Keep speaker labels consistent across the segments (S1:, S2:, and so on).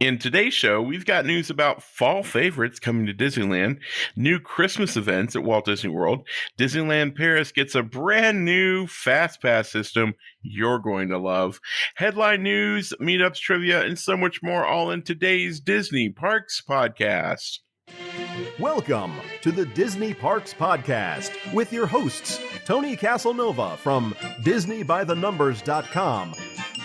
S1: In today's show, we've got news about fall favorites coming to Disneyland, new Christmas events at Walt Disney World. Disneyland Paris gets a brand new Fast Pass system you're going to love. Headline news, meetups, trivia, and so much more, all in today's Disney Parks podcast.
S2: Welcome to the Disney Parks Podcast with your hosts, Tony Caselnova from DisneyByTheNumbers.com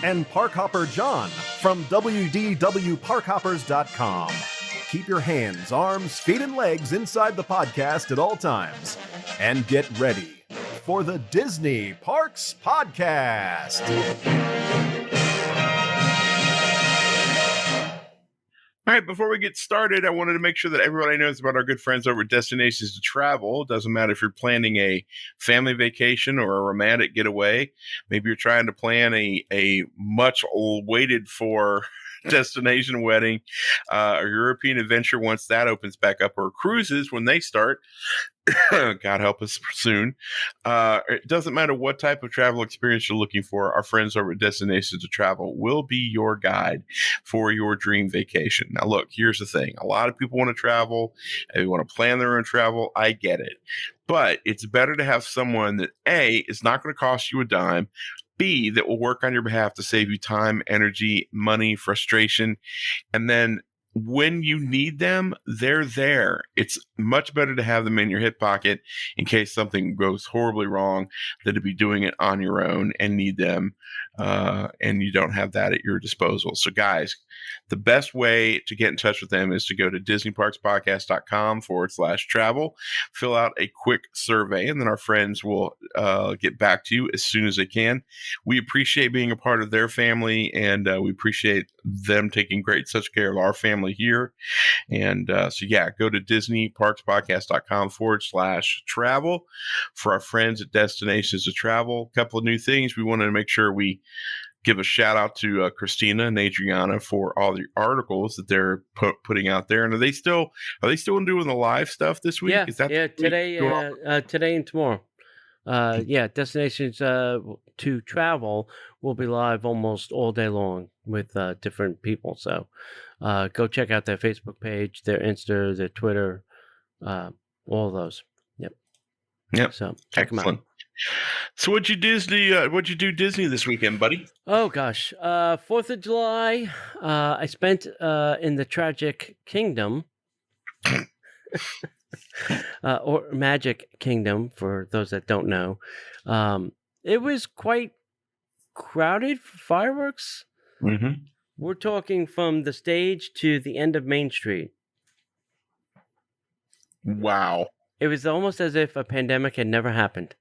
S2: and Parkhopper John from WDWParkhoppers.com. Keep your hands, arms, feet, and legs inside the podcast at all times. And get ready for the Disney Parks Podcast.
S1: All right, before we get started, I wanted to make sure that everybody knows about our good friends over at Destinations to Travel. It doesn't matter if you're planning a family vacation or a romantic getaway. Maybe you're trying to plan a much waited for destination wedding, a European adventure once that opens back up, or cruises when they start. God help us soon. It doesn't matter what type of travel experience you're looking for. Our friends over at Destinations to Travel will be your guide for your dream vacation. Now, look, here's the thing. A lot of people want to travel. They want to plan their own travel. I get it. But it's better to have someone that, A, is not going to cost you a dime, B, that will work on your behalf to save you time, energy, money, frustration, and then when you need them, they're there. It's much better to have them in your hip pocket in case something goes horribly wrong than to be doing it on your own and need them, and you don't have that at your disposal. So, guys, the best way to get in touch with them is to go to DisneyParksPodcast.com/travel, fill out a quick survey, and then our friends will get back to you as soon as they can. We appreciate being a part of their family, and we appreciate them taking such care of our family here. And so, yeah, go to DisneyParksPodcast.com/travel for our friends at Destinations to Travel. A couple of new things. We wanted to make sure we give a shout out to Christina and Adriana for all the articles that they're putting out there. And are they still doing the live stuff this week?
S3: Yeah,
S1: Is that
S3: today and tomorrow. Destinations to Travel will be live almost all day long with different people. So go check out their Facebook page, their Insta, their Twitter, all of those.
S1: Yep.
S3: So check them out.
S1: So what'd you do Disney this weekend, buddy?
S3: Oh gosh, 4th of July. I spent in the Tragic Kingdom. Or Magic Kingdom, for those that don't know. It was quite crowded for fireworks.
S1: Mm-hmm.
S3: We're talking from the stage to the end of Main Street.
S1: Wow.
S3: It was almost as if a pandemic had never happened.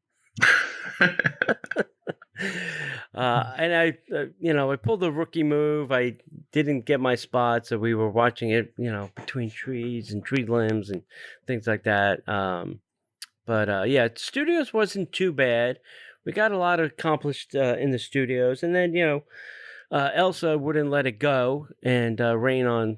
S3: And I pulled the rookie move. I didn't get my spot, so we were watching it, between trees and tree limbs and things like that. But studios wasn't too bad. We got a lot accomplished in the studios, and then Elsa wouldn't let it go and rain on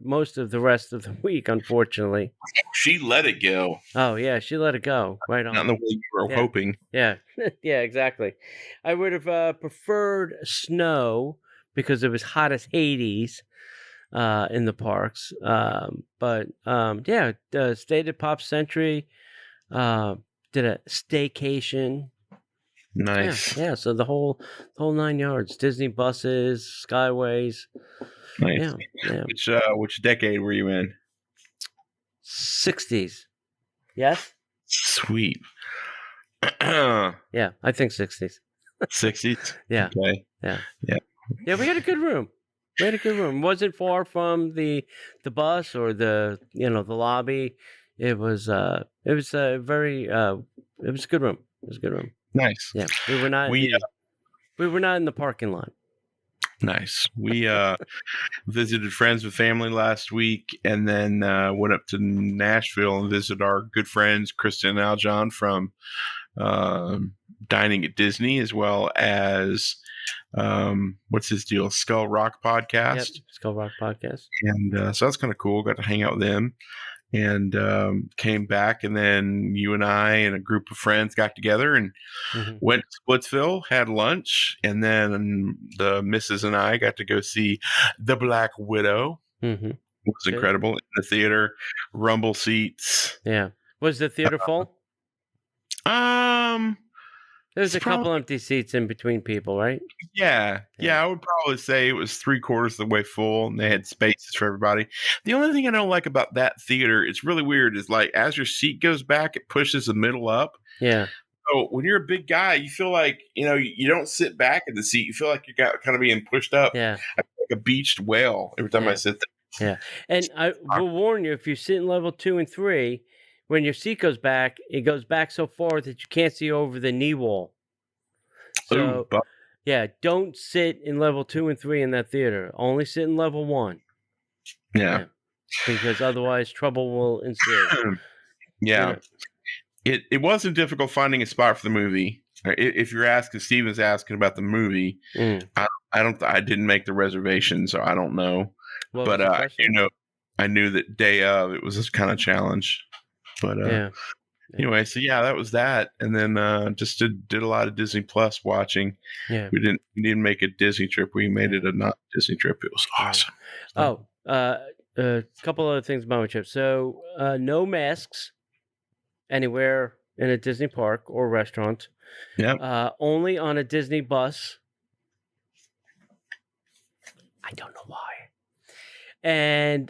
S3: most of the rest of the week, unfortunately.
S1: She let it go.
S3: Oh, yeah, she let it go. Right on.
S1: Not in the way you were hoping.
S3: Yeah, yeah, exactly. I would have preferred snow because it was hot as Hades in the parks. But stayed at Pop Century, did a staycation.
S1: Nice.
S3: Yeah, so the whole 9 yards. Disney buses, Skyways.
S1: Nice.
S3: Yeah.
S1: Which decade were you in?
S3: 60s. Yes?
S1: Sweet.
S3: Yeah, I think 60s.
S1: 60s?
S3: Yeah.
S1: Okay.
S3: Yeah.
S1: Yeah.
S3: Yeah, we had a good room. It wasn't far from the bus or the lobby. It was a good room. It was a good room.
S1: Nice.
S3: Yeah. We were not in the parking lot.
S1: Nice. We visited friends and family last week, and then went up to Nashville and visited our good friends Kristen and Aljon from Dining at Disney, as well as what's his deal? Skull Rock Podcast.
S3: Yep, Skull Rock Podcast.
S1: And so that's kind of cool. Got to hang out with them. and came back, and then you and I and a group of friends got together and went to Splitsville, had lunch, and then the missus and I got to go see The Black Widow. It was incredible in the theater, rumble seats.
S3: Yeah. Was the theater full? There's a couple empty seats in between people, right?
S1: Yeah, I would probably say it was 3/4 of the way full, and they had spaces for everybody. The only thing I don't like about that theater, it's really weird, is like as your seat goes back, it pushes the middle up.
S3: Yeah.
S1: So when you're a big guy, you feel like, you don't sit back in the seat. You feel like you're kind of being pushed up.
S3: Yeah.
S1: I feel like a beached whale every time I sit there.
S3: Yeah. And I will warn you, if you sit in level 2 and 3, when your seat goes back, it goes back so far that you can't see over the knee wall. So, don't sit in level 2 and 3 in that theater. Only sit in level 1.
S1: Yeah.
S3: Because otherwise trouble will ensue.
S1: Yeah. It wasn't difficult finding a spot for the movie. If you're asking, Steven's asking about the movie, I didn't make the reservation, so I don't know. But I knew that day of it was this kind of challenge. But anyway, so that was that, and then just did a lot of Disney Plus watching. Yeah, we didn't make a Disney trip. We made it a not Disney trip. It was awesome.
S3: A couple other things about my trip. So no masks anywhere in a Disney park or restaurant.
S1: Yeah.
S3: Only on a Disney bus. I don't know why. And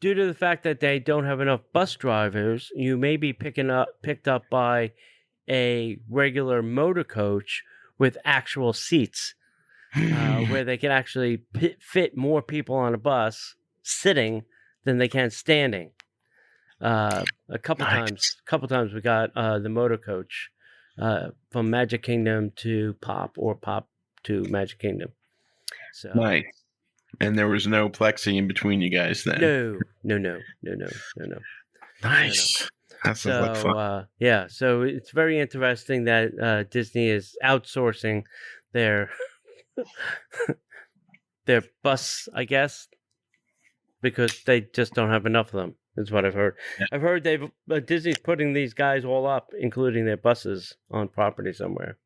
S3: due to the fact that they don't have enough bus drivers, you may be picked up by a regular motor coach with actual seats, where they can actually fit more people on a bus sitting than they can standing. A couple times we got the motor coach from Magic Kingdom to Pop, or Pop to Magic Kingdom. So
S1: nice. And there was no plexi in between you guys then?
S3: No.
S1: Nice. That sounds like fun.
S3: So it's very interesting that Disney is outsourcing their their bus, I guess, because they just don't have enough of them, is what I've heard. Yeah. I've heard Disney's putting these guys all up, including their buses, on property somewhere.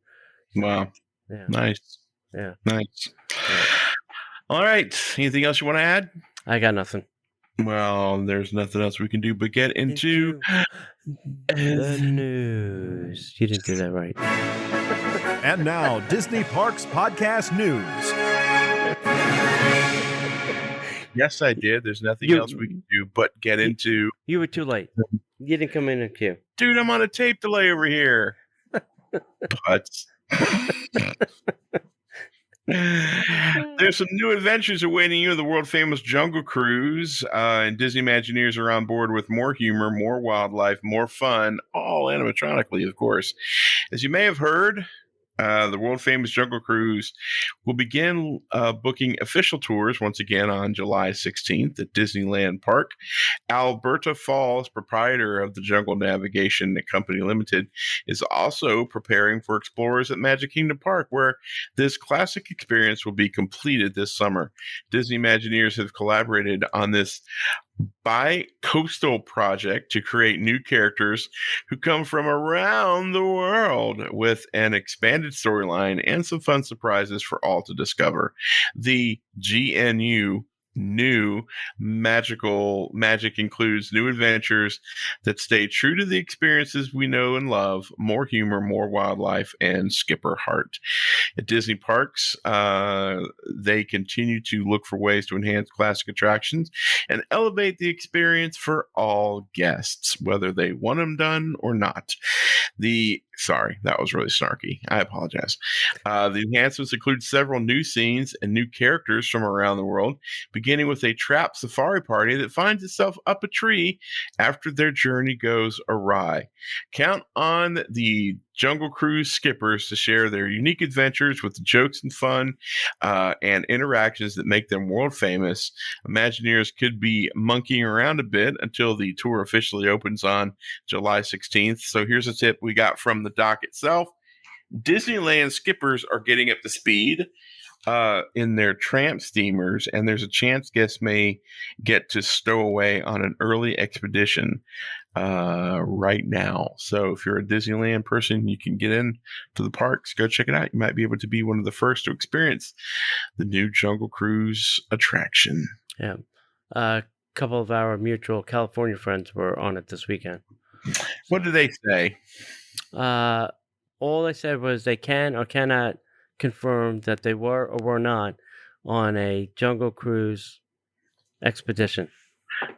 S1: Wow.
S3: Yeah.
S1: Nice.
S3: Yeah.
S1: Nice. Yeah. All right. Anything else you want to add?
S3: I got nothing.
S1: Well, there's nothing else we can do but get into
S3: the news. You didn't do that right.
S2: And now, Disney Parks Podcast News.
S1: Yes, I did. There's nothing else we can do but get into...
S3: You were too late. You didn't come in a queue.
S1: Dude, I'm on a tape delay over here. Putz. There's some new adventures awaiting you. The world famous Jungle Cruise, and Disney Imagineers are on board with more humor, more wildlife, more fun, all animatronically, of course. As you may have heard, the world famous Jungle Cruise will begin booking official tours once again on July 16th at Disneyland Park. Alberta Falls, proprietor of the Jungle Navigation Company Limited, is also preparing for explorers at Magic Kingdom Park, where this classic experience will be completed this summer. Disney Imagineers have collaborated on this bi-coastal project to create new characters who come from around the world, with an expanded storyline and some fun surprises for all to discover. The GNU New Magic includes new adventures that stay true to the experiences we know and love, more humor, more wildlife, and skipper heart. At Disney Parks, they continue to look for ways to enhance classic attractions and elevate the experience for all guests, whether they want them done or not. Sorry, that was really snarky. I apologize. The enhancements include several new scenes and new characters from around the world, beginning with a trapped safari party that finds itself up a tree after their journey goes awry. Count on the Jungle Cruise skippers to share their unique adventures with the jokes and fun and interactions that make them world famous. Imagineers could be monkeying around a bit until the tour officially opens on July 16th. So here's a tip we got from the dock itself. Disneyland skippers are getting up to speed in their tramp steamers, and there's a chance guests may get to stow away on an early expedition right now. So if you're a Disneyland person, you can get in to the parks, go check it out. You might be able to be one of the first to experience the new Jungle Cruise attraction.
S3: Yeah. A couple of our mutual California friends were on it this weekend.
S1: What did they say?
S3: All they said was they can or cannot confirm that they were or were not on a Jungle Cruise expedition.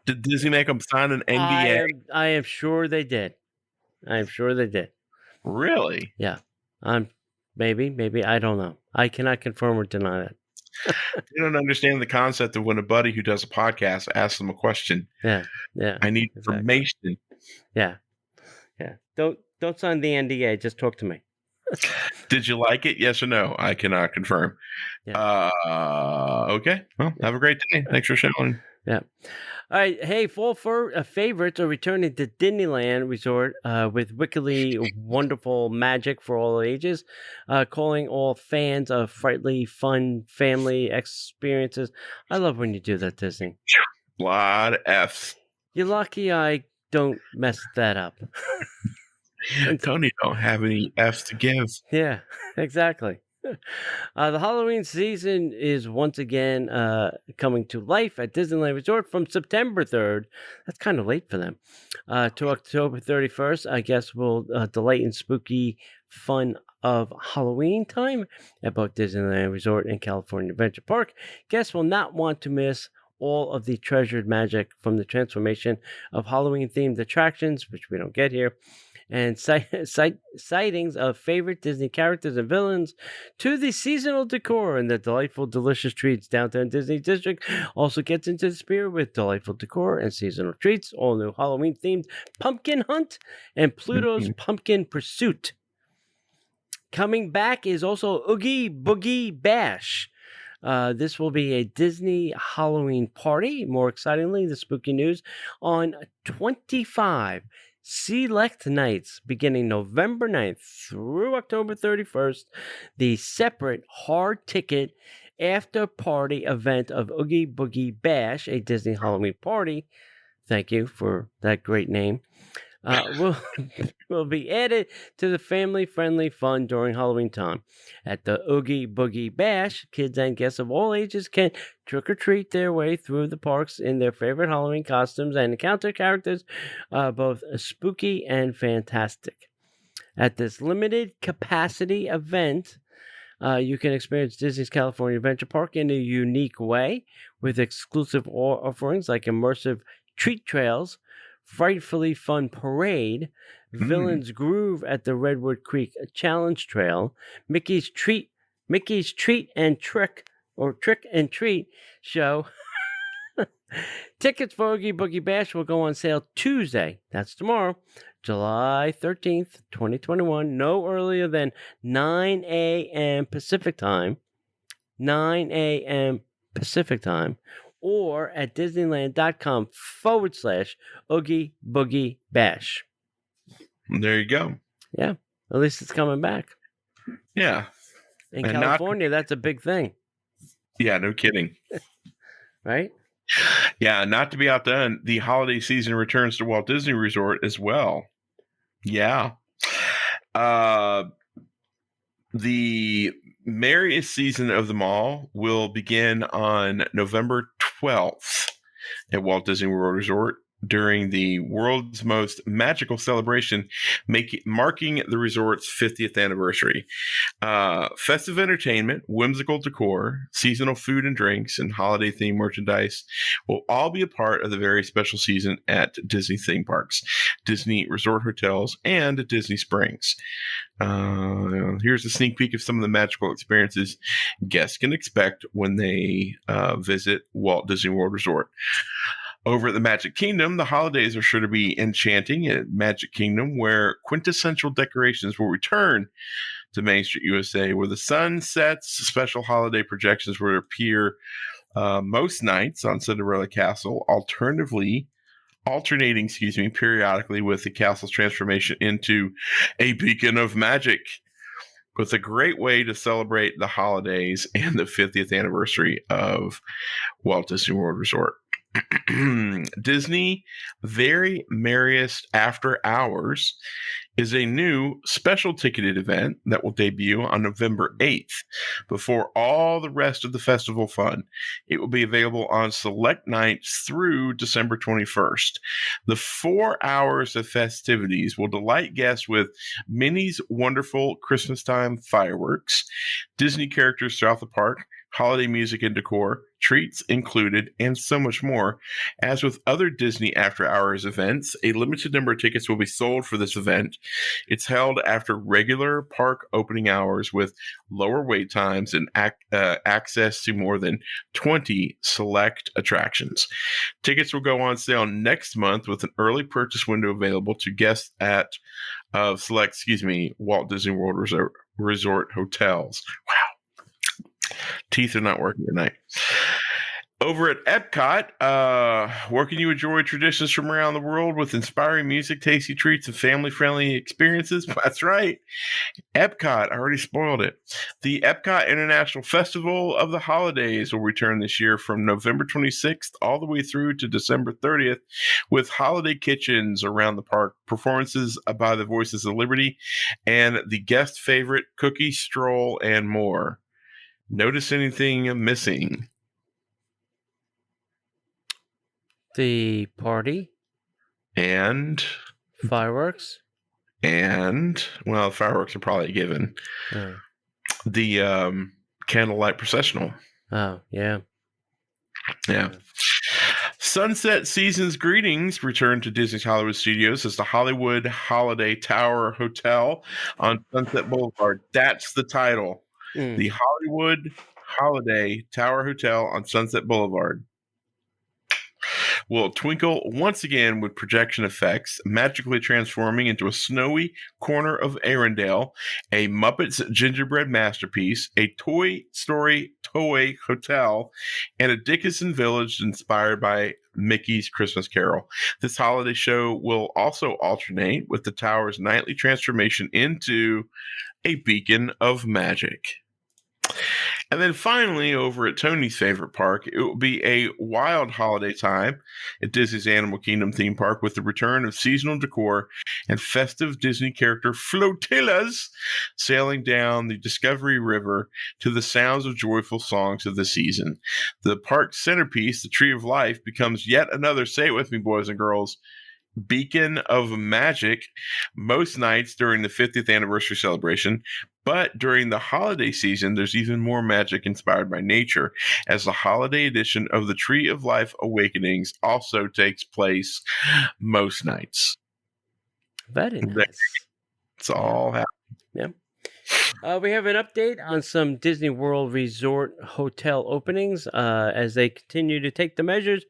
S1: Did Disney make them sign an NDA?
S3: I am sure they did. I am sure they did.
S1: Really?
S3: Yeah. Maybe. I don't know. I cannot confirm or deny that.
S1: You don't understand the concept of when a buddy who does a podcast asks them a question.
S3: Yeah.
S1: I need information.
S3: Yeah. Don't sign the NDA. Just talk to me.
S1: Did you like it? Yes or no? I cannot confirm.
S3: Yeah.
S1: Okay. Well, have a great day. Thanks for showing.
S3: Yeah. All right. Hey, fall favorites are returning to Disneyland Resort with wickedly wonderful magic for all ages, calling all fans of frightfully fun family experiences. I love when you do that, Disney.
S1: Lot of F's.
S3: You're lucky I don't mess that up.
S1: Tony don't have any F's to give.
S3: Yeah, exactly. The Halloween season is once again coming to life at Disneyland Resort from September 3rd. That's kind of late for them. To October 31st, I guess we'll delight in spooky fun of Halloween time at both Disneyland Resort and California Adventure Park. Guests will not want to miss all of the treasured magic from the transformation of Halloween-themed attractions, which we don't get here, and sightings of favorite Disney characters and villains, to the seasonal decor and the delightful, delicious treats. Downtown Disney District also gets into the spirit with delightful decor and seasonal treats, all new Halloween-themed Pumpkin Hunt and Pluto's Pumpkin Pursuit. Coming back is also Oogie Boogie Bash. This will be a Disney Halloween party. More excitingly, the spooky news on 25 select nights beginning November 9th through October 31st, the separate hard ticket after party event of Oogie Boogie Bash, a Disney Halloween party. Thank you for that great name. Will be added to the family-friendly fun during Halloween time. At the Oogie Boogie Bash, kids and guests of all ages can trick-or-treat their way through the parks in their favorite Halloween costumes and encounter characters both spooky and fantastic. At this limited capacity event, you can experience Disney's California Adventure Park in a unique way with exclusive offerings like immersive treat trails, frightfully fun parade, Villain's Groove at the Redwood Creek Challenge Trail, Mickey's Treat and Trick and Treat show. Tickets for Oogie Boogie Bash will go on sale Tuesday, that's tomorrow, July 13th, 2021, no earlier than 9 a.m. Pacific Time. 9 a.m. Pacific Time. Or at Disneyland.com/Oogie Boogie Bash.
S1: There you go.
S3: Yeah. At least it's coming back.
S1: Yeah.
S3: In California, that's a big thing.
S1: Yeah, no kidding.
S3: Right?
S1: Yeah, not to be outdone, the holiday season returns to Walt Disney Resort as well. Yeah. The merriest season of them all will begin on November 12th at Walt Disney World Resort during the world's most magical celebration, marking the resort's 50th anniversary. Festive entertainment, whimsical decor, seasonal food and drinks, and holiday-themed merchandise will all be a part of the very special season at Disney theme parks, Disney resort hotels, and Disney Springs. Here's a sneak peek of some of the magical experiences guests can expect when they visit Walt Disney World Resort. Over at the Magic Kingdom, the holidays are sure to be enchanting at Magic Kingdom, where quintessential decorations will return to Main Street USA, where the sun sets. Special holiday projections will appear most nights on Cinderella Castle, alternating periodically with the castle's transformation into a beacon of magic. with a great way to celebrate the holidays and the 50th anniversary of Walt Disney World Resort. Disney Very Merriest After Hours is a new special ticketed event that will debut on November 8th before all the rest of the festival fun. It will be available on select nights through December 21st. The 4 hours of festivities will delight guests with Minnie's wonderful Christmas time fireworks, Disney characters throughout the park, holiday music and decor, treats included, and so much more. As with other Disney After Hours events, a limited number of tickets will be sold for this event. It's held after regular park opening hours with lower wait times and access to more than 20 select attractions. Tickets will go on sale next month with an early purchase window available to guests at Walt Disney World Resort hotels. Wow. Teeth are not working tonight. Over at Epcot, where can you enjoy traditions from around the world with inspiring music, tasty treats, and family-friendly experiences? That's right. Epcot, I already spoiled it. The Epcot International Festival of the Holidays will return this year from November 26th all the way through to December 30th with holiday kitchens around the park, performances by the Voices of Liberty, and the guest favorite cookie stroll and more. Notice anything missing?
S3: The party
S1: and
S3: fireworks,
S1: and well, fireworks are probably a given.
S3: Oh.
S1: The candlelight processional.
S3: Oh, yeah.
S1: Sunset Seasons Greetings return to Disney's Hollywood Studios as the Hollywood Holiday Tower Hotel on Sunset Boulevard. That's the title. The Hollywood Holiday Tower Hotel on Sunset Boulevard will twinkle once again with projection effects, magically transforming into a snowy corner of Arendelle, a Muppets gingerbread masterpiece, a Toy Story toy hotel, and a Dickinson village inspired by Mickey's Christmas Carol. This holiday show will also alternate with the tower's nightly transformation into a beacon of magic. And then finally, over at Tony's favorite park, it will be a wild holiday time at Disney's Animal Kingdom theme park with the return of seasonal decor and festive Disney character flotillas sailing down the Discovery River to the sounds of joyful songs of the season. The park's centerpiece, the Tree of Life, becomes yet another, say it with me, boys and girls, beacon of magic most nights during the 50th anniversary celebration. But during the holiday season, there's even more magic inspired by nature, as the holiday edition of the Tree of Life Awakenings also takes place most nights.
S3: Very nice.
S1: It's all happening.
S3: Yeah. We have an update on some Disney World Resort hotel openings as they continue to take the measures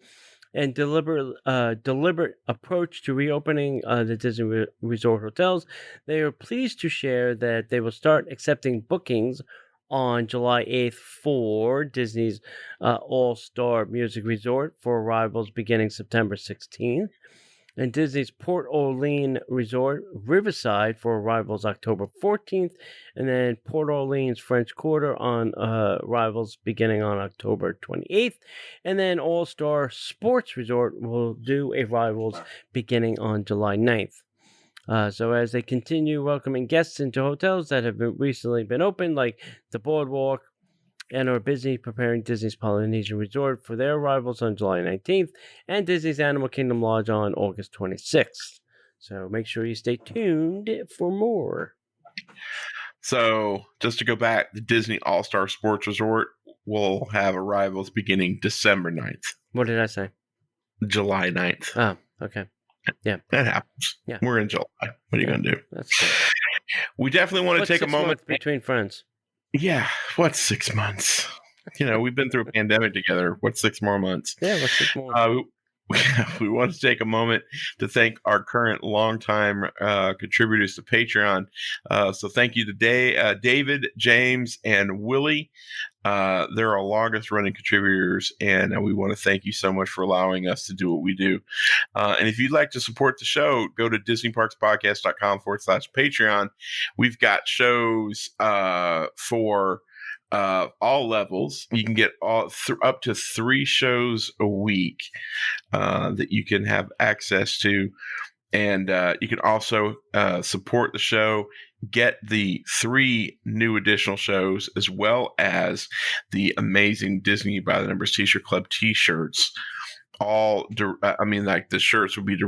S3: and deliberate approach to reopening the Disney Resort hotels. They are pleased to share that they will start accepting bookings on July 8th for Disney's All-Star Music Resort for arrivals beginning September 16th. And Disney's Port Orleans Resort Riverside for arrivals October 14th, and then Port Orleans French Quarter on arrivals beginning on October 28th, and then All-Star Sports Resort will do arrivals beginning on July 9th. So as they continue welcoming guests into hotels that have recently been opened, like the Boardwalk, and are busy preparing Disney's Polynesian Resort for their arrivals on July 19th and Disney's Animal Kingdom Lodge on August 26th. So make sure you stay tuned for more.
S1: So just to go back, the Disney All-Star Sports Resort will have arrivals beginning December 9th.
S3: What did I say?
S1: July 9th.
S3: Oh, okay. Yeah.
S1: That happens. Yeah. We're in July. What are you going to do?
S3: That's good.
S1: We definitely want to take a moment
S3: between friends.
S1: Yeah, what's 6 months? We've been through a pandemic together. What's 6 more months?
S3: Yeah, what's 6 more?
S1: we want to take a moment to thank our current longtime contributors to Patreon. So thank you to David, James, and Willie. They're our longest running contributors, and we want to thank you so much for allowing us to do what we do. And if you'd like to support the show, go to DisneyParksPodcast.com/Patreon. We've got shows for all levels. You can get up to 3 shows a week that you can have access to. And you can also support the show, get the 3 new additional shows, as well as the amazing Disney by the Numbers T-shirt Club T-shirts. The shirts will be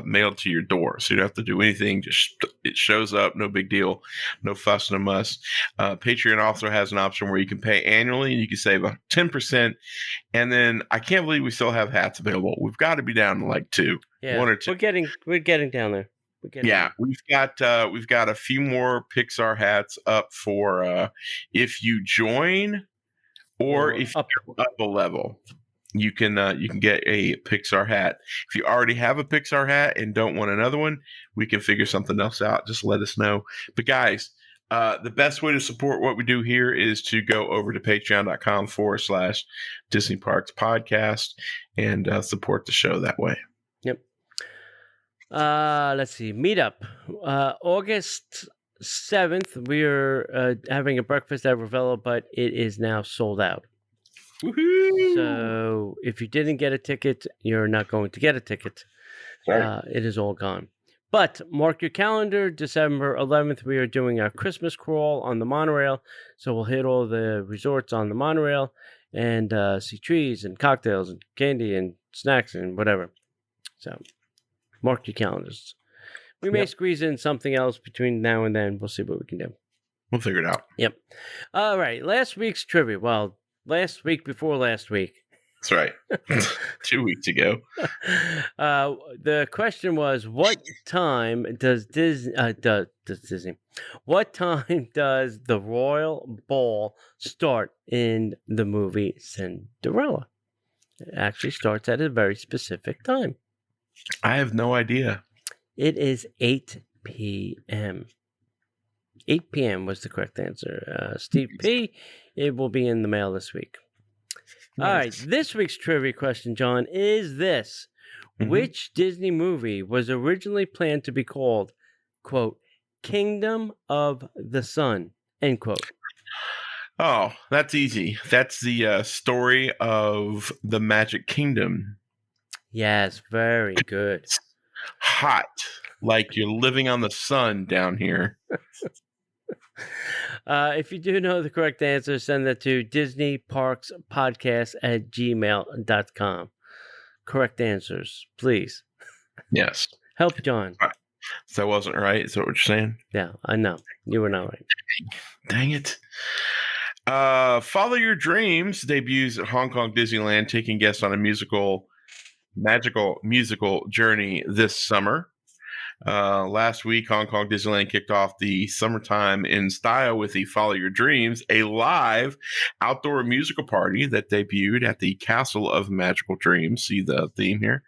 S1: mailed to your door, so you don't have to do anything. Just it shows up, no big deal, no fuss, no muss. Patreon also has an option where you can pay annually, and you can save 10%. And then I can't believe we still have hats available. We've got to be down to like 2, 1 or 2.
S3: We're getting down there.
S1: We've got a few more Pixar hats up for if you join, or if you're up a level. You can get a Pixar hat. If you already have a Pixar hat and don't want another one, we can figure something else out. Just let us know. But guys, the best way to support what we do here is to go over to patreon.com/Disney Parks Podcast and support the show that way.
S3: Yep. Let's see. Meetup. August 7th, we are having a breakfast at Ravello, but it is now sold out.
S1: Woohoo!
S3: So if you didn't get a ticket, you're not going to get a ticket. It is all gone. But mark your calendar, December 11th, we are doing our Christmas crawl on the monorail. So we'll hit all the resorts on the monorail and see trees and cocktails and candy and snacks and whatever. So mark your calendars. We may squeeze in something else between now and then. We'll see what we can do.
S1: We'll figure it out.
S3: Yep. All right. Last week's trivia. Well, last week before last week.
S1: That's right. 2 weeks ago.
S3: The question was, what time does Disney? What time does the Royal Ball start in the movie Cinderella? It actually starts at a very specific time.
S1: I have no idea.
S3: It is 8 p.m. 8 p.m. was the correct answer. Steve P., it will be in the mail this week. Nice. All right, this week's trivia question, John, is this. Mm-hmm. Which Disney movie was originally planned to be called, quote, Kingdom of the Sun, end quote?
S1: Oh, that's easy. That's the story of the Magic Kingdom.
S3: Yes, very good.
S1: Hot, like you're living on the sun down here.
S3: If you do know the correct answer, send that to DisneyParksPodcast@gmail.com. Correct answers, please.
S1: Yes.
S3: Help John.
S1: So that wasn't right? Is that what you're saying?
S3: Yeah, I know. You were not right.
S1: Dang it. Follow Your Dreams debuts at Hong Kong Disneyland, taking guests on a magical musical journey this summer. Last week, Hong Kong Disneyland kicked off the summertime in style with the Follow Your Dreams, a live outdoor musical party that debuted at the Castle of Magical Dreams. See the theme here.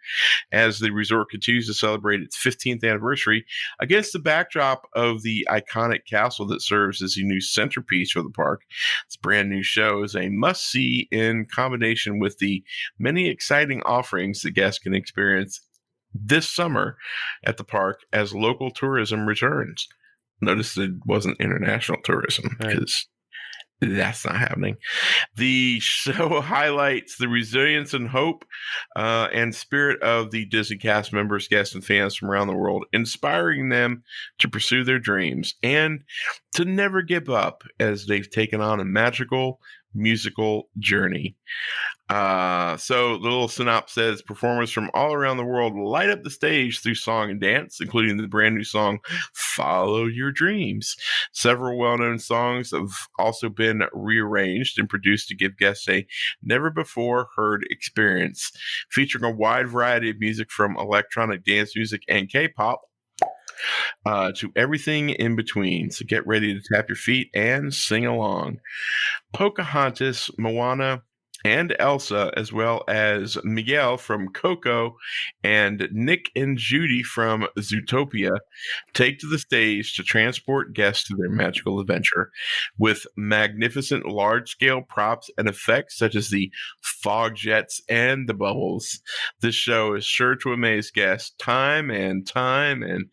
S1: As the resort continues to celebrate its 15th anniversary against the backdrop of the iconic castle that serves as the new centerpiece for the park. This brand new show is a must-see in combination with the many exciting offerings that guests can experience this summer at the park as local tourism returns. Notice it wasn't international tourism because that's not happening. The show highlights the resilience and hope and spirit of the Disney cast members, guests, and fans from around the world, inspiring them to pursue their dreams and to never give up as they've taken on a magical musical journey. So the little synopsis says performers from all around the world light up the stage through song and dance, including the brand new song Follow Your Dreams. Several well-known songs have also been rearranged and produced to give guests a never before heard experience, featuring a wide variety of music from electronic dance music and K-pop to everything in between. So get ready to tap your feet and sing along. Pocahontas, Moana, and Elsa, as well as Miguel from Coco and Nick and Judy from Zootopia, take to the stage to transport guests to their magical adventure. With magnificent large-scale props and effects such as the fog jets and the bubbles, this show is sure to amaze guests time and time and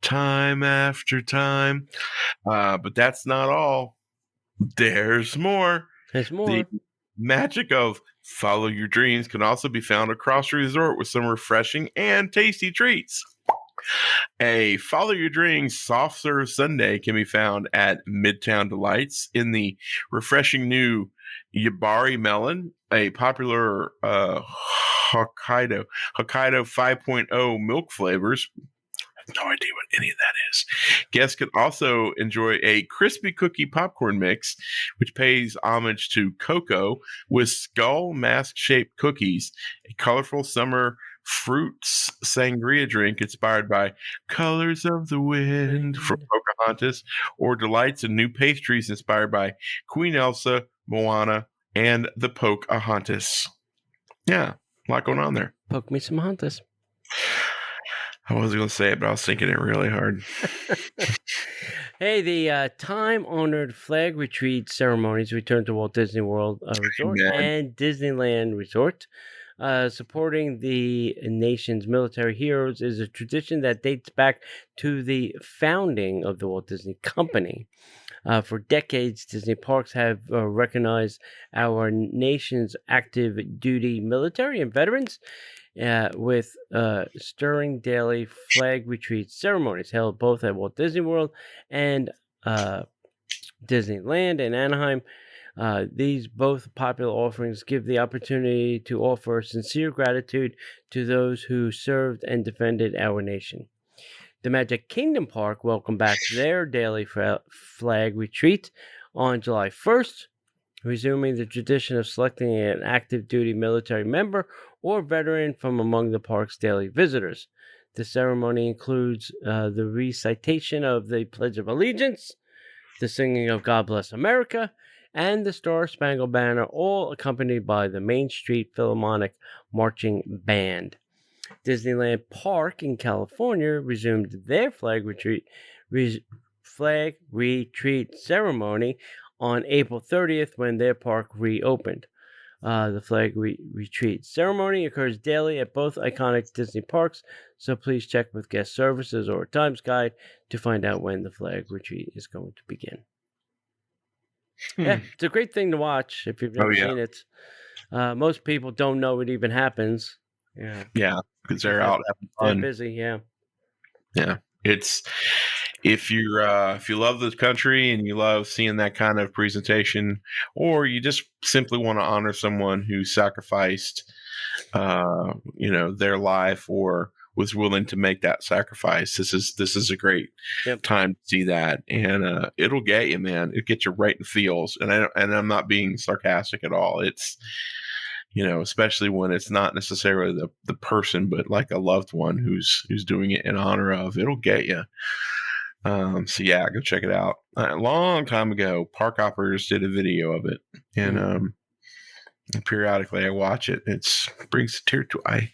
S1: time after time. But that's not all. There's more.
S3: There's more.
S1: The magic of Follow Your Dreams can also be found across the resort with some refreshing and tasty treats. A Follow Your Dreams soft serve sundae can be found at Midtown Delights in the refreshing new Yabari melon, a popular Hokkaido 5.0 milk flavors. I have no idea what any of that is. Guests can also enjoy a crispy cookie popcorn mix, which pays homage to Coco, with skull mask-shaped cookies, a colorful summer fruits sangria drink inspired by Colors of the Wind from Pocahontas, or delights in new pastries inspired by Queen Elsa, Moana, and the Pocahontas. Yeah, a lot going on there.
S3: Poke me some Hontas.
S1: I wasn't going to say it, but I was thinking it really hard.
S3: Hey, the time-honored flag retreat ceremonies return to Walt Disney World Resort and Disneyland Resort. Supporting the nation's military heroes is a tradition that dates back to the founding of the Walt Disney Company. For decades, Disney parks have recognized our nation's active duty military and veterans with stirring daily flag retreat ceremonies held both at Walt Disney World and Disneyland in Anaheim. These both popular offerings give the opportunity to offer sincere gratitude to those who served and defended our nation. The Magic Kingdom Park welcomed back their daily flag retreat on July 1st, resuming the tradition of selecting an active duty military member or veteran from among the park's daily visitors. The ceremony includes the recitation of the Pledge of Allegiance, the singing of God Bless America, and the Star Spangled Banner, all accompanied by the Main Street Philharmonic Marching Band. Disneyland Park in California resumed their flag retreat ceremony on April 30th when their park reopened. The flag retreat ceremony occurs daily at both iconic Disney parks, so please check with guest services or a Times Guide to find out when the flag retreat is going to begin. Yeah, it's a great thing to watch if you've never seen it. Most people don't know it even happens.
S1: Yeah, because they're out having fun.
S3: They're busy, yeah.
S1: It's if you love the country and you love seeing that kind of presentation, or you just simply want to honor someone who sacrificed, their life or was willing to make that sacrifice. This is a great time to see that, and it'll get you, man. It gets you right in the feels, and I'm not being sarcastic at all. It's especially when it's not necessarily the person, but like a loved one who's doing it in honor of. It'll get you. So yeah, go check it out. A long time ago, Park Hoppers did a video of it, and periodically I watch it. It brings a tear to eye.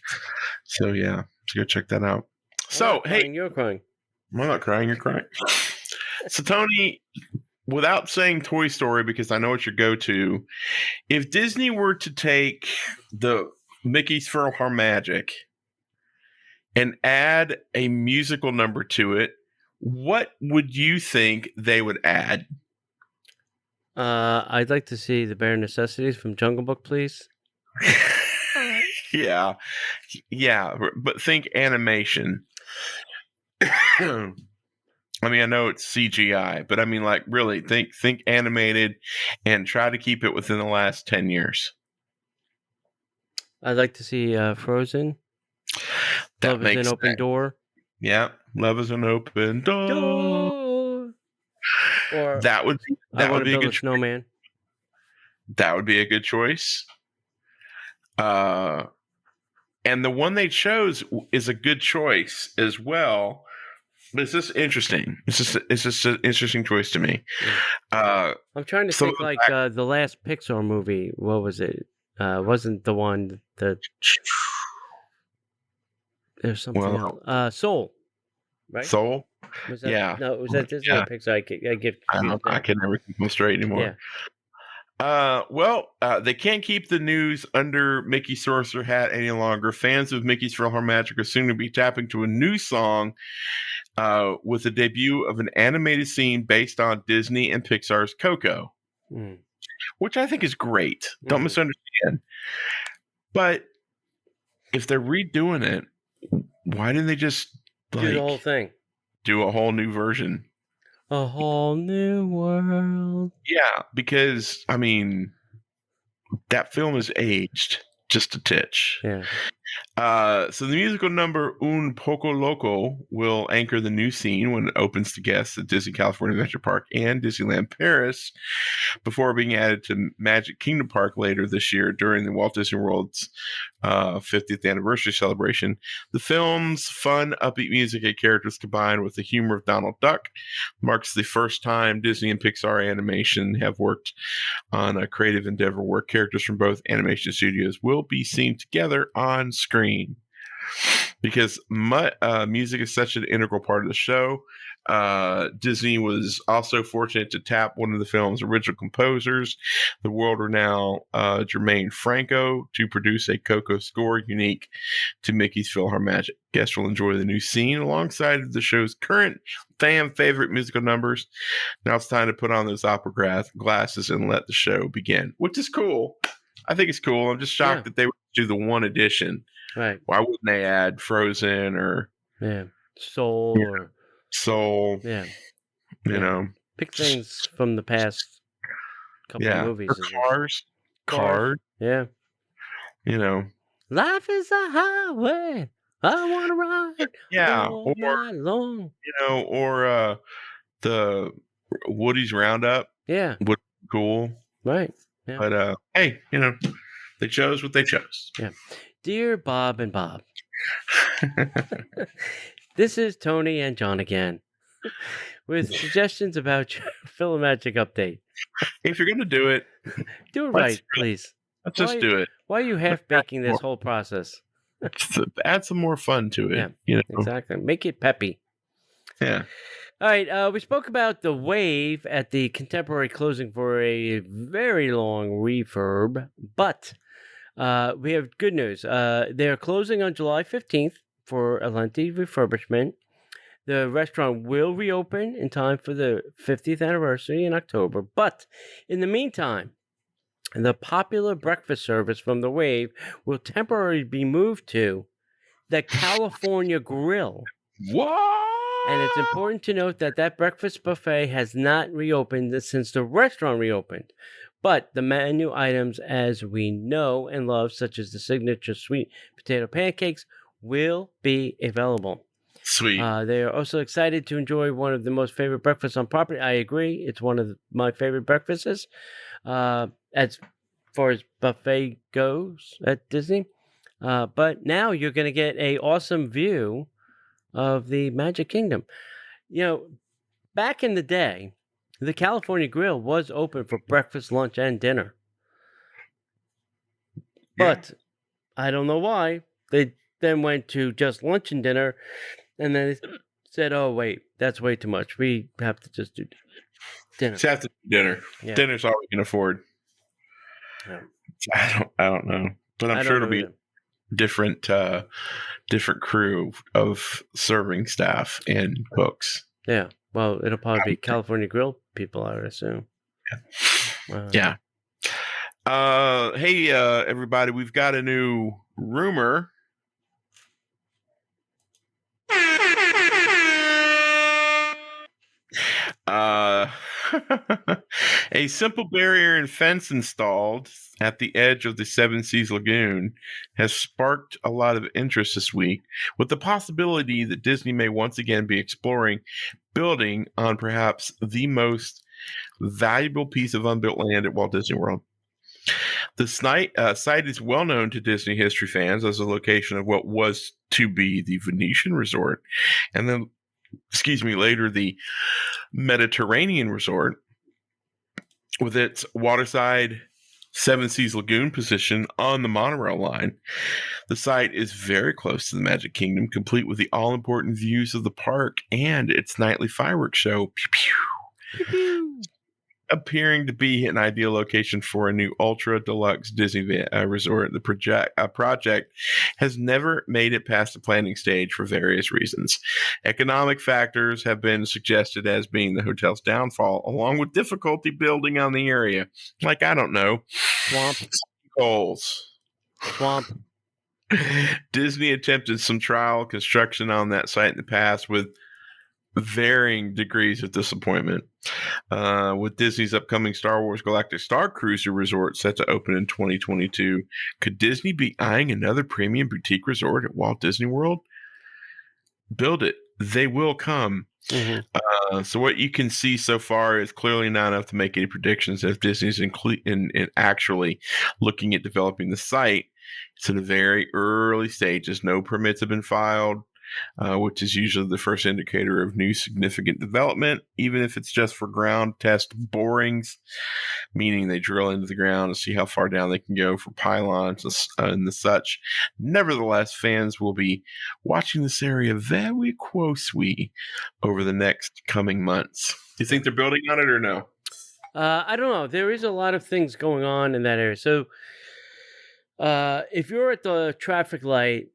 S1: So yeah, so go check that out. So hey,
S3: you're crying.
S1: I'm not crying. You're crying. So Tony, without saying Toy Story, because I know it's your go-to, if Disney were to take the Mickey's PhilharMagic and add a musical number to it, what would you think they would add?
S3: I'd like to see the Bare Necessities from Jungle Book, please.
S1: Yeah, but think animation. I mean, I know it's CGI, but I mean, like, really think animated and try to keep it within the last 10 years.
S3: I'd like to see Frozen. Love is an open door.
S1: Yeah, Love is an open door.
S3: Or
S1: that would be a good
S3: snowman.
S1: That would be a good choice. And the one they chose is a good choice as well. But it's just interesting. It's just an interesting choice to me.
S3: I'm trying to think the last Pixar movie. What was it? Wasn't the one that there's something else. Soul, right?
S1: Soul?
S3: Was that,
S1: Yeah.
S3: No, was that Disney or Pixar? I get confused
S1: I
S3: now.
S1: can never keep them straight anymore.
S3: Yeah.
S1: They can't keep the news under Mickey's Sorcerer Hat any longer. Fans of Mickey's PhilharMagic are soon to be tapping to a new song with the debut of an animated scene based on Disney and Pixar's Coco, which I think is great. Don't misunderstand. But if they're redoing it, why didn't they just
S3: do the whole thing?
S1: Do a whole new version?
S3: A whole new world.
S1: Yeah, because, I mean, that film is aged just a titch.
S3: Yeah.
S1: So the musical number Un Poco Loco will anchor the new scene when it opens to guests at Disney California Adventure Park and Disneyland Paris before being added to Magic Kingdom Park later this year during the Walt Disney World's 50th anniversary celebration. The film's fun, upbeat music and characters combined with the humor of Donald Duck marks the first time Disney and Pixar Animation have worked on a creative endeavor where characters from both animation studios will be seen together on screen. Because music is such an integral part of the show, Disney was also fortunate to tap one of the film's original composers, the world-renowned Jermaine Franco, to produce a Coco score unique to Mickey's PhilharMagic. Guests will enjoy the new scene alongside the show's current fan favorite musical numbers. Now it's time to put on those opera glasses and let the show begin, which is cool. I think it's cool. I'm just shocked that they would do the one edition.
S3: Right.
S1: Why wouldn't they add Frozen or
S3: Soul or
S1: Soul?
S3: Yeah.
S1: You know.
S3: Pick things from the past couple of movies.
S1: Or Cars.
S3: Yeah.
S1: You know.
S3: Life is a highway. I wanna ride all night long.
S1: You know, or the Woody's Roundup.
S3: Yeah.
S1: Would be cool.
S3: Right. Yeah.
S1: But hey, you know, they chose what they chose.
S3: Yeah. Dear Bob and Bob, this is Tony and John again with suggestions about your PhilharMagic update.
S1: If you're going to do it,
S3: right, please.
S1: Let's just do it.
S3: Why are you half-baking this whole process?
S1: Add some more fun to it.
S3: Yeah,
S1: you know?
S3: Exactly. Make it peppy.
S1: Yeah.
S3: All right, we spoke about the Wave at the Contemporary closing for a very long refurb, but we have good news. They're closing on July 15th for Atlantis Refurbishment. The restaurant will reopen in time for the 50th anniversary in October, but in the meantime, the popular breakfast service from the Wave will temporarily be moved to the California Grill.
S1: What?
S3: And it's important to note that breakfast buffet has not reopened since the restaurant reopened. But the menu items, as we know and love, such as the signature sweet potato pancakes, will be available.
S1: Sweet.
S3: They are also excited to enjoy one of the most favorite breakfasts on property. I agree. It's one of my favorite breakfasts as far as buffet goes at Disney. But now you're going to get an awesome view of the Magic Kingdom. You know, back in the day, the California Grill was open for breakfast, lunch, and dinner. But I don't know why. They then went to just lunch and dinner, and then they said, oh, wait, that's way too much. We have to just do dinner.
S1: Just have to do dinner. Yeah. Dinner's all we can afford. Yeah. I don't know. But I'm sure it'll be different crew of serving staff and cooks.
S3: Yeah. Well, it'll probably be California Grill people, I would assume.
S1: Yeah. Hey, everybody, we've got a new rumor. A simple barrier and fence installed at the edge of the Seven Seas Lagoon has sparked a lot of interest this week, with the possibility that Disney may once again be exploring building on perhaps the most valuable piece of unbuilt land at Walt Disney World. The site is well known to Disney history fans as a location of what was to be the Venetian Resort, and then, later the Mediterranean Resort, with its waterside Seven Seas Lagoon position on the monorail line. The site is very close to the Magic Kingdom, complete with the all-important views of the park and its nightly fireworks show. Pew, pew.
S3: Pew, pew.
S1: Appearing to be an ideal location for a new ultra deluxe Disney resort. The project has never made it past the planning stage for various reasons. Economic factors have been suggested as being the hotel's downfall, along with difficulty building on the area. Like, I don't know.
S3: Swamp.
S1: Holes.
S3: Swamp.
S1: Disney attempted some trial construction on that site in the past with varying degrees of disappointment. With Disney's upcoming Star Wars Galactic Star Cruiser resort set to open in 2022, could Disney be eyeing another premium boutique resort at Walt Disney World? Build it. They will come.
S3: Mm-hmm.
S1: So what you can see so far is clearly not enough to make any predictions. If Disney's in actually looking at developing the site, it's in the very early stages. No permits have been filed, which is usually the first indicator of new significant development, even if it's just for ground test borings, meaning they drill into the ground to see how far down they can go for pylons and the such. Nevertheless, fans will be watching this area very closely over the next coming months. Do you think they're building on it or no?
S3: I don't know. There is a lot of things going on in that area. So if you're at the traffic light,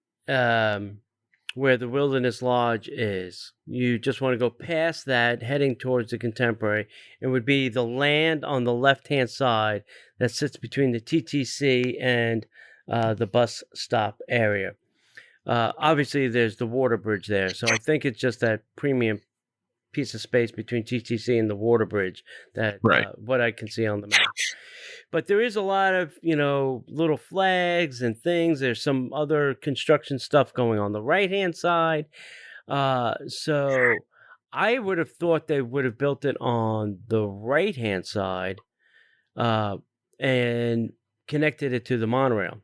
S3: where the Wilderness Lodge is, you just want to go past that, heading towards the Contemporary. It would be the land on the left-hand side that sits between the TTC and the bus stop area. Obviously, there's the water bridge there, so I think it's just that premium piece of space between TTC and the water bridge that
S1: Right.
S3: What I can see on the map. But there is a lot of, little flags and things. There's some other construction stuff going on the right-hand side. So I would have thought they would have built it on the right-hand side and connected it to the monorail.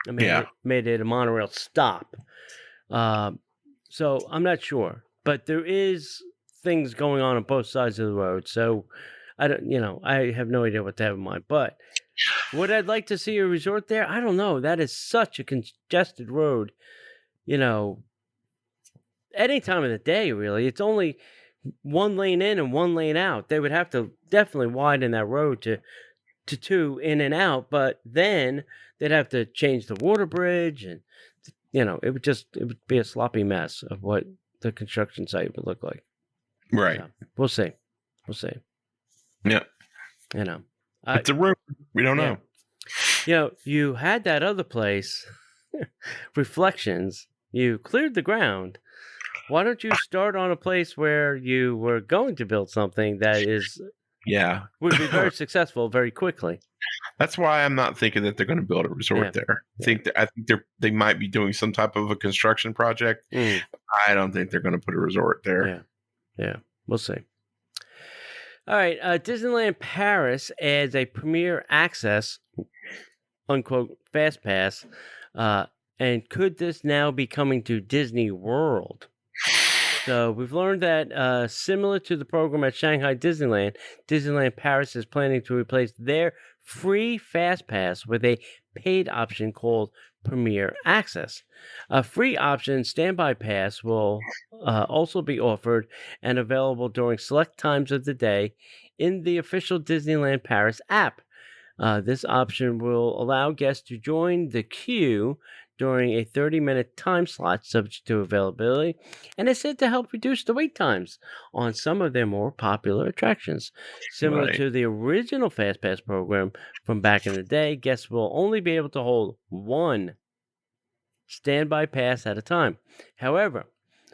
S3: I mean, made it a monorail stop. So I'm not sure. But there is things going on both sides of the road. So I don't, I have no idea what to have in mind. But would I like to see a resort there? I don't know. That is such a congested road. Any time of the day, really. It's only one lane in and one lane out. They would have to definitely widen that road to two in and out. But then they'd have to change the water bridge, and it would be a sloppy mess of what the construction site would look like.
S1: Right.
S3: So, we'll see.
S1: Yeah. It's a rumor. We don't know.
S3: You had that other place, Reflections. You cleared the ground. Why don't you start on a place where you were going to build something that would be very successful very quickly?
S1: That's why I'm not thinking that they're going to build a resort there. I think they might be doing some type of a construction project. I don't think they're going to put a resort there.
S3: Yeah. We'll see. All right. Disneyland Paris adds a Premier Access, unquote, Fast Pass. And could this now be coming to Disney World? So we've learned that similar to the program at Shanghai Disneyland, Disneyland Paris is planning to replace their free Fast Pass with a paid option called Premier Access. A free option standby pass will also be offered and available during select times of the day in the official Disneyland Paris app. This option will allow guests to join the queue during a 30-minute time slot subject to availability, and is said to help reduce the wait times on some of their more popular attractions. Similar to the original FastPass program from back in the day, guests will only be able to hold one standby pass at a time. However,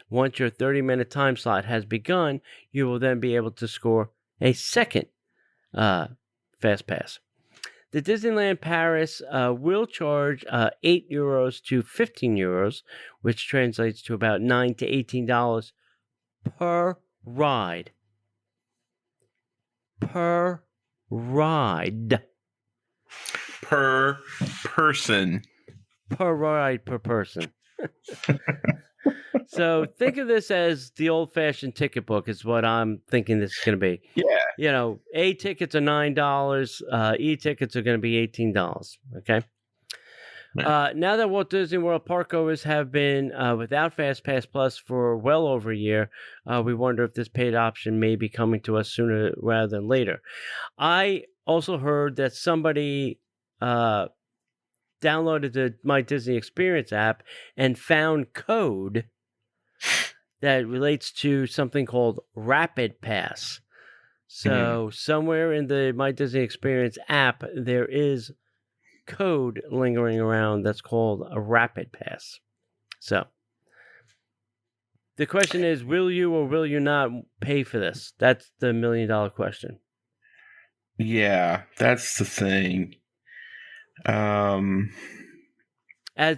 S3: once your 30-minute time slot has begun, you will then be able to score a second FastPass. The Disneyland Paris will charge €8 to €15, which translates to about $9 to $18 per ride. Per ride.
S1: Per person.
S3: Per ride per person. So think of this as the old-fashioned ticket book is what I'm thinking this is going to be.
S1: Yeah.
S3: A tickets are $9. E tickets are going to be $18. Okay. Now that Walt Disney World park goers have been without FastPass Plus for well over a year, we wonder if this paid option may be coming to us sooner rather than later. I also heard that somebody downloaded the My Disney Experience app and found code that relates to something called Rapid Pass. So somewhere in the My Disney Experience app, there is code lingering around that's called a Rapid Pass. So the question is, will you or will you not pay for this? That's the $1 million question.
S1: Yeah, that's the thing.
S3: As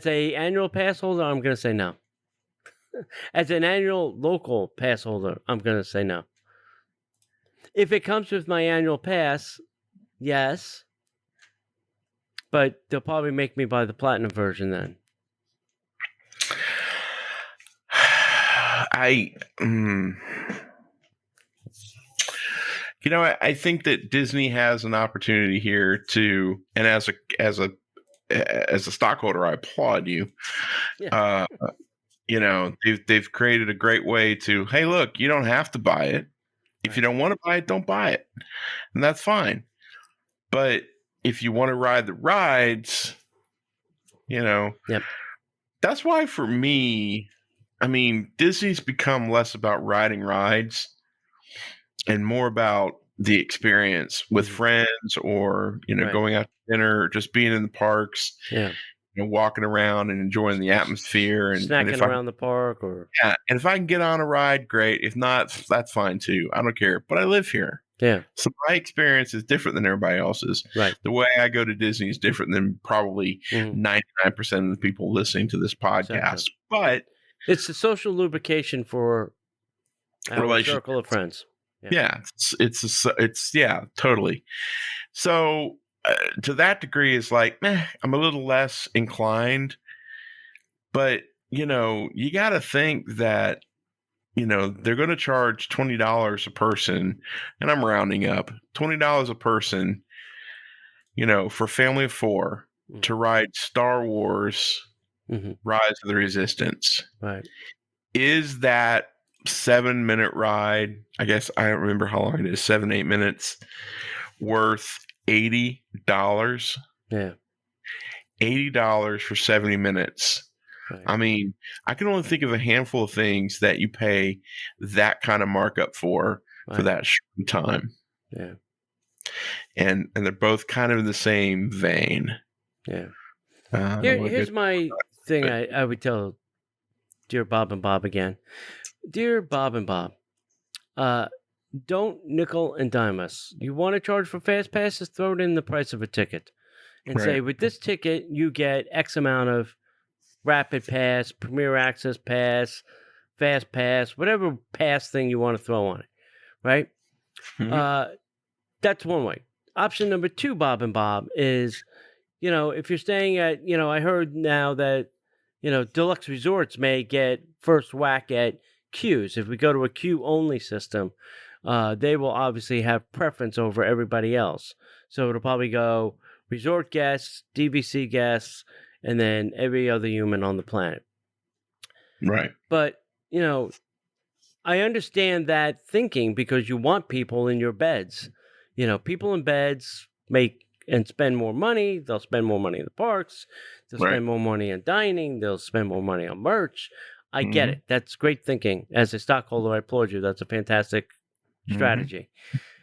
S3: a annual pass holder, I'm going to say no. As an annual local pass holder, I'm going to say no. If it comes with my annual pass, yes. But they'll probably make me buy the platinum version then.
S1: I think that Disney has an opportunity here to, and as a stockholder, I applaud you.
S3: Yeah.
S1: They've created a great way to, hey, look, you don't have to buy it. If you don't want to buy it, don't buy it. And that's fine. But if you want to ride the rides,
S3: Yep.
S1: That's why for me, I mean, Disney's become less about riding rides and more about the experience with friends or, going out to dinner or just being in the parks.
S3: Yeah.
S1: Walking around and enjoying the atmosphere and
S3: snacking around the park, or
S1: and if I can get on a ride, great. If not, that's fine too. I don't care. But I live here.
S3: Yeah.
S1: So my experience is different than everybody else's.
S3: Right.
S1: The way I go to Disney is different than probably 99% of the people listening to this podcast. Exactly. But
S3: it's the social lubrication for our circle of friends.
S1: Yeah, it's totally. So to that degree, it's like, I'm a little less inclined. But you got to think that they're going to charge $20 a person, and I'm rounding up $20 a person, for a family of 4 to ride Star Wars Rise of the Resistance.
S3: Right.
S1: Is that 7-minute ride? I guess I don't remember how long it is, 7-8 minutes, worth $80?
S3: Yeah.
S1: $80 for 70 minutes. Right. I mean, I can only think of a handful of things that you pay that kind of markup for that short time.
S3: Yeah.
S1: And they're both kind of in the same vein.
S3: Yeah. Here's my thing I would tell dear Bob and Bob again. Dear Bob and Bob, don't nickel and dime us. You want to charge for fast passes? Throw it in the price of a ticket. And say, with this ticket, you get X amount of Rapid Pass, Premier Access Pass, Fast Pass, whatever pass thing you want to throw on it, right? Mm-hmm. That's one way. Option number 2, Bob and Bob, is, if you're staying at, I heard now that, deluxe resorts may get first whack at queues. If we go to a queue-only system, they will obviously have preference over everybody else. So it'll probably go resort guests, DVC guests, and then every other human on the planet.
S1: Right.
S3: But, I understand that thinking because you want people in your beds. People in beds make and spend more money. They'll spend more money in the parks. They'll spend more money on dining. They'll spend more money on merch. I get it. That's great thinking. As a stockholder, I applaud you. That's a fantastic strategy.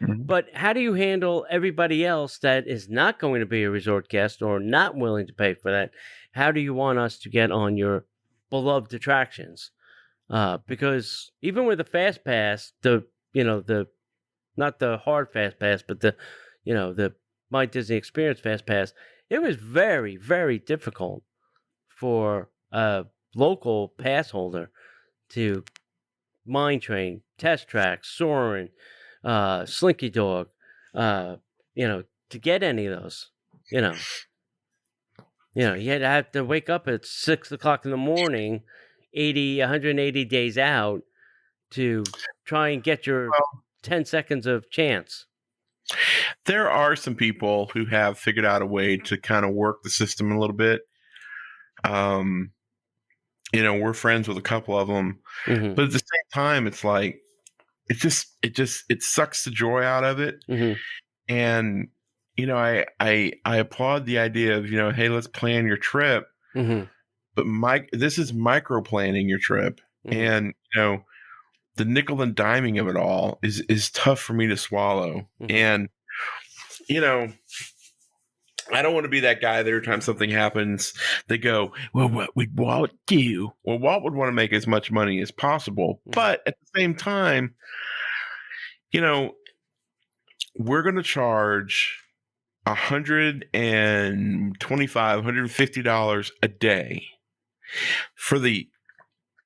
S3: But how do you handle everybody else that is not going to be a resort guest or not willing to pay for that? How do you want us to get on your beloved attractions? Because even with a fast pass, the not the hard fast pass, but the My Disney Experience fast pass, it was very, very difficult for a local pass holder to mine train, test track, Soarin', Slinky Dog, to get any of those, you had to have to wake up at 6 o'clock in the morning, 180 days out to try and get your 10 seconds of chance.
S1: There are some people who have figured out a way to kind of work the system a little bit. We're friends with a couple of them,
S3: Mm-hmm.
S1: but at the same time, it's like, it sucks the joy out of it.
S3: Mm-hmm.
S1: And, I applaud the idea of, hey, let's plan your trip.
S3: Mm-hmm.
S1: But this is micro planning your trip.
S3: Mm-hmm.
S1: And, the nickel and diming of it all is tough for me to swallow.
S3: Mm-hmm.
S1: And, I don't want to be that guy that every time something happens, they go, well, what would Walt do? Well, Walt would want to make as much money as possible.
S3: Mm-hmm.
S1: But at the same time, we're going to charge $125, $150 a day for the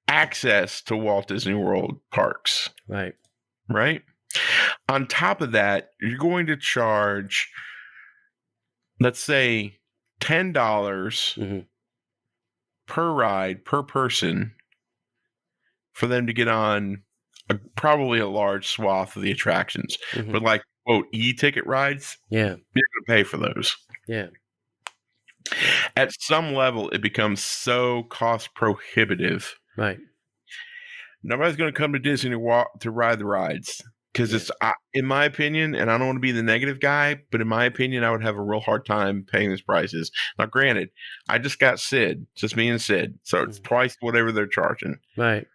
S1: access to Walt Disney World parks. Right? On top of that, you're going to charge, let's say, $10
S3: Mm-hmm.
S1: per ride per person for them to get on probably a large swath of the attractions.
S3: Mm-hmm.
S1: But like, quote, e-ticket rides,
S3: Yeah.
S1: you're going to pay for those.
S3: Yeah.
S1: At some level, it becomes so cost prohibitive.
S3: Right.
S1: Nobody's going to come to Disney to ride the rides. Because it's, in my opinion, and I don't want to be the negative guy, but in my opinion, I would have a real hard time paying these prices. Now, granted, I just got Sid, just me and Sid, so it's twice whatever they're charging.
S3: Right.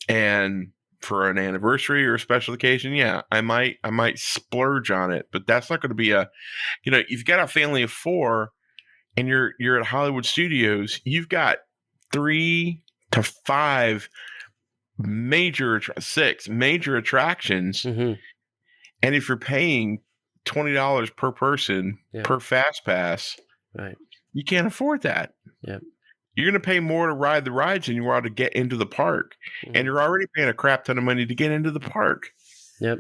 S1: And for an anniversary or a special occasion, yeah, I might splurge on it, but that's not going to be you've got a family of 4, and you're at Hollywood Studios, you've got 3 to 5 6 major attractions.
S3: Mm-hmm.
S1: And if you're paying $20 per person per fast pass,
S3: right,
S1: you can't afford that.
S3: Yep.
S1: You're going to pay more to ride the rides than you are to get into the park. Mm-hmm. And you're already paying a crap ton of money to get into the park.
S3: Yep.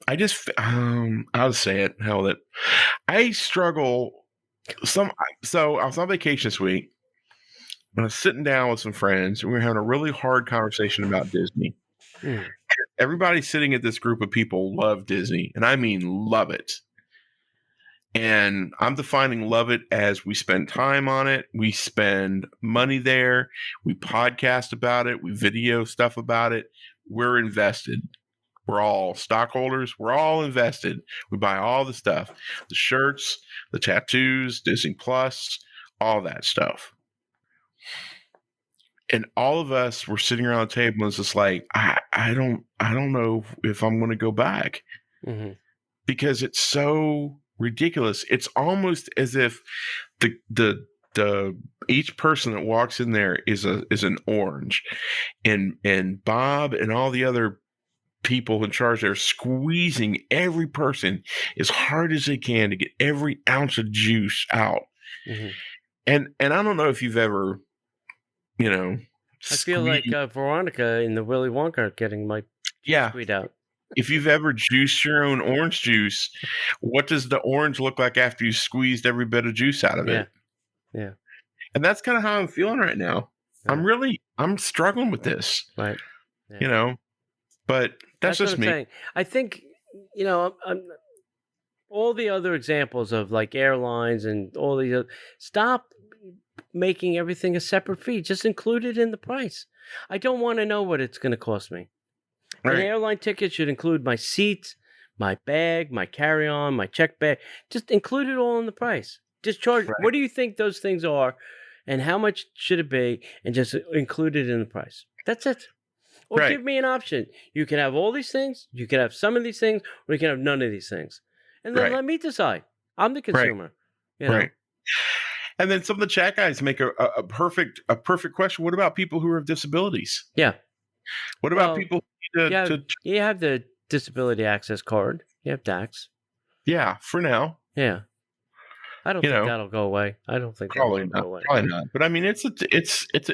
S1: I just I'll say it, hell with it. I struggle so I was on vacation this week. I was sitting down with some friends, and we were having a really hard conversation about Disney.
S3: Mm.
S1: Everybody sitting at this group of people love Disney, and I mean love it. And I'm defining love it as we spend time on it, we spend money there, we podcast about it, we video stuff about it. We're invested. We're all stockholders. We're all invested. We buy all the stuff, the shirts, the tattoos, Disney Plus, all that stuff. And all of us were sitting around the table and it's just like, I don't know if I'm going to go back.
S3: Mm-hmm.
S1: Because it's so ridiculous. It's almost as if the each person that walks in there is an orange, and Bob and all the other people in charge there squeezing every person as hard as they can to get every ounce of juice out.
S3: Mm-hmm.
S1: And I don't know if you've ever, I
S3: feel like Veronica in the Willy Wonka getting my squeezed out.
S1: If you've ever juiced your own orange juice, what does the orange look like after you squeezed every bit of juice out of it?
S3: Yeah.
S1: And that's kind of how I'm feeling right now. Yeah. I'm struggling with this.
S3: Right. Yeah.
S1: But that's just me.
S3: Saying. I think, all the other examples of like airlines and all these other, stop making everything a separate fee. Just include it in the price. I don't want to know what it's going to cost me. Right. An airline ticket should include my seat, my bag, my carry-on, my check bag. Just include it all in the price. Just charge. Right. What do you think those things are, and how much should it be, and just include it in the price. That's it. Or give me an option. You can have all these things, you can have some of these things, or you can have none of these things. And then let me decide. I'm the consumer. Right.
S1: And then some of the chat guys make a perfect question. What about people who have disabilities?
S3: Yeah.
S1: What about people
S3: you have the disability access card. You have DAX.
S1: Yeah, for now.
S3: Yeah. I don't think that'll go away. I don't think
S1: probably
S3: that'll go away.
S1: Probably not. But I mean, it's an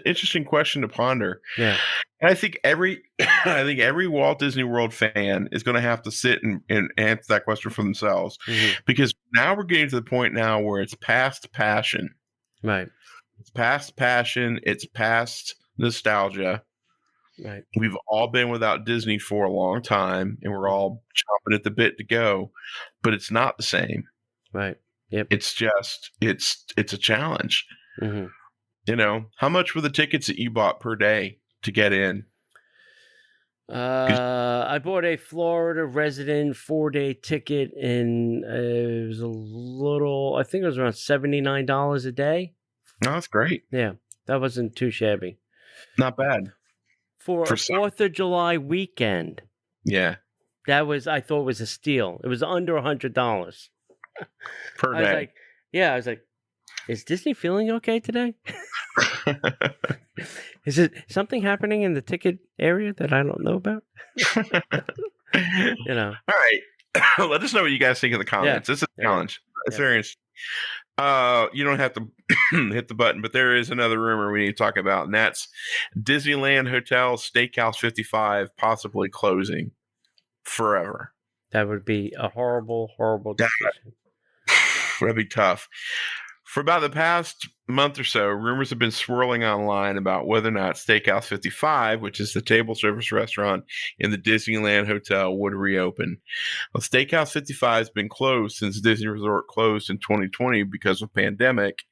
S1: interesting question to ponder.
S3: Yeah.
S1: And I think every Walt Disney World fan is going to have to sit and answer that question for themselves, because now we're getting to the point now where it's past passion.
S3: Right.
S1: It's past passion. It's past nostalgia.
S3: Right.
S1: We've all been without Disney for a long time, and we're all chomping at the bit to go, but it's not the same.
S3: Right. Yep.
S1: It's just, it's a challenge.
S3: Mm-hmm.
S1: You know, how much were the tickets that you bought per day to get in?
S3: I bought a Florida resident 4-day ticket, and it was a little, I think it was around $79 a day.
S1: No, that's great.
S3: Yeah, that wasn't too shabby.
S1: Not bad.
S3: For a 4th of July weekend.
S1: Yeah.
S3: I thought was a steal. It was under $100
S1: Per
S3: I
S1: day.
S3: I was like, is Disney feeling okay today? Is it something happening in the ticket area that I don't know about? You know.
S1: All right. Let us know what you guys think in the comments.
S3: Yeah.
S1: It's a challenge. It's very interesting. You don't have to hit the button, but there is another rumor we need to talk about, and that's Disneyland Hotel Steakhouse 55 possibly closing forever.
S3: That would be a horrible, horrible decision.
S1: That'd be tough. For about the past month or so, rumors have been swirling online about whether or not Steakhouse 55, which is the table service restaurant in the Disneyland Hotel, would reopen. Well, Steakhouse 55 has been closed since Disney Resort closed in 2020 because of pandemic,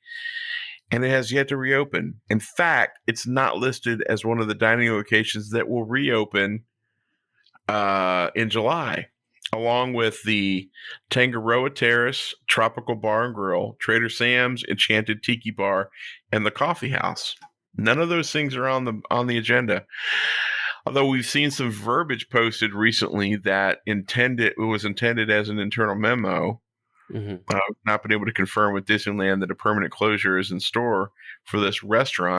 S1: and it has yet to reopen. In fact, it's not listed as one of the dining locations that will reopen in July, along with the Tangaroa Terrace, Tropical Bar and Grill, Trader Sam's, Enchanted Tiki Bar, and the Coffee House. None of those things are on the agenda. Although we've seen some verbiage posted recently that it was intended as an internal memo.
S3: Mm-hmm.
S1: Not been able to confirm with Disneyland that a permanent closure is in store for this restaurant.